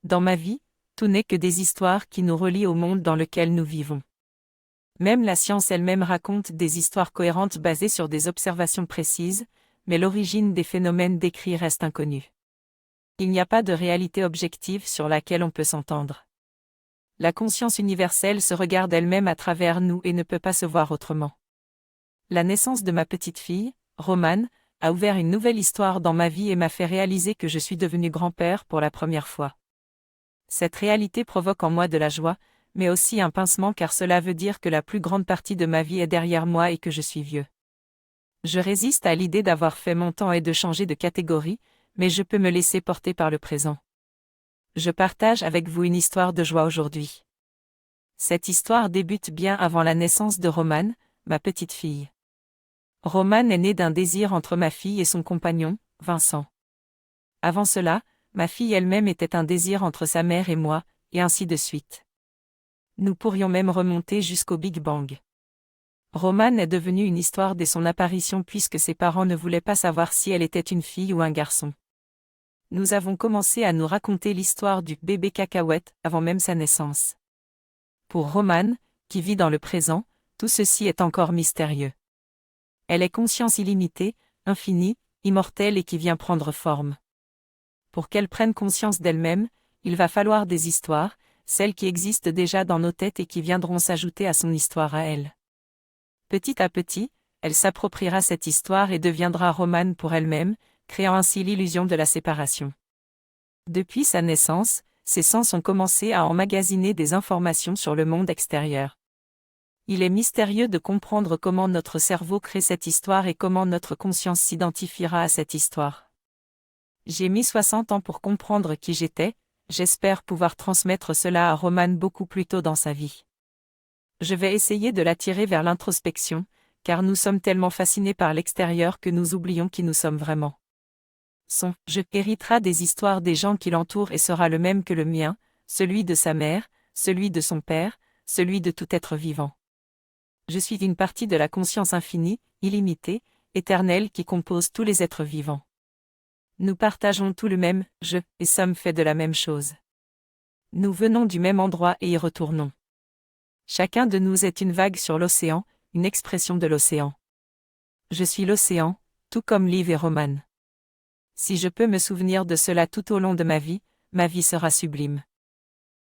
Dans ma vie, tout n'est que des histoires qui nous relient au monde dans lequel nous vivons. Même la science elle-même raconte des histoires cohérentes basées sur des observations précises, mais l'origine des phénomènes décrits reste inconnue. Il n'y a pas de réalité objective sur laquelle on peut s'entendre. La conscience universelle se regarde elle-même à travers nous et ne peut pas se voir autrement. La naissance de ma petite fille, Romane, a ouvert une nouvelle histoire dans ma vie et m'a fait réaliser que je suis devenu grand-père pour la première fois. Cette réalité provoque en moi de la joie, mais aussi un pincement car cela veut dire que la plus grande partie de ma vie est derrière moi et que je suis vieux. Je résiste à l'idée d'avoir fait mon temps et de changer de catégorie, mais je peux me laisser porter par le présent. Je partage avec vous une histoire de joie aujourd'hui. Cette histoire débute bien avant la naissance de Romane, ma petite fille. Romane est née d'un désir entre ma fille et son compagnon, Vincent. Avant cela, ma fille elle-même était un désir entre sa mère et moi, et ainsi de suite. Nous pourrions même remonter jusqu'au Big Bang. Romane est devenue une histoire dès son apparition puisque ses parents ne voulaient pas savoir si elle était une fille ou un garçon. Nous avons commencé à nous raconter l'histoire du bébé cacahuète avant même sa naissance. Pour Romane, qui vit dans le présent, tout ceci est encore mystérieux. Elle est conscience illimitée, infinie, immortelle et qui vient prendre forme. Pour qu'elle prenne conscience d'elle-même, il va falloir des histoires, celles qui existent déjà dans nos têtes et qui viendront s'ajouter à son histoire à elle. Petit à petit, elle s'appropriera cette histoire et deviendra Romane pour elle-même, créant ainsi l'illusion de la séparation. Depuis sa naissance, ses sens ont commencé à emmagasiner des informations sur le monde extérieur. Il est mystérieux de comprendre comment notre cerveau crée cette histoire et comment notre conscience s'identifiera à cette histoire. J'ai mis 60 ans pour comprendre qui j'étais, j'espère pouvoir transmettre cela à Romane beaucoup plus tôt dans sa vie. Je vais essayer de l'attirer vers l'introspection, car nous sommes tellement fascinés par l'extérieur que nous oublions qui nous sommes vraiment. Son « je » héritera des histoires des gens qui l'entourent et sera le même que le mien, celui de sa mère, celui de son père, celui de tout être vivant. Je suis une partie de la conscience infinie, illimitée, éternelle qui compose tous les êtres vivants. Nous partageons tout le même « je » et sommes faits de la même chose. Nous venons du même endroit et y retournons. Chacun de nous est une vague sur l'océan, une expression de l'océan. Je suis l'océan, tout comme Liv et Romane. Si je peux me souvenir de cela tout au long de ma vie sera sublime.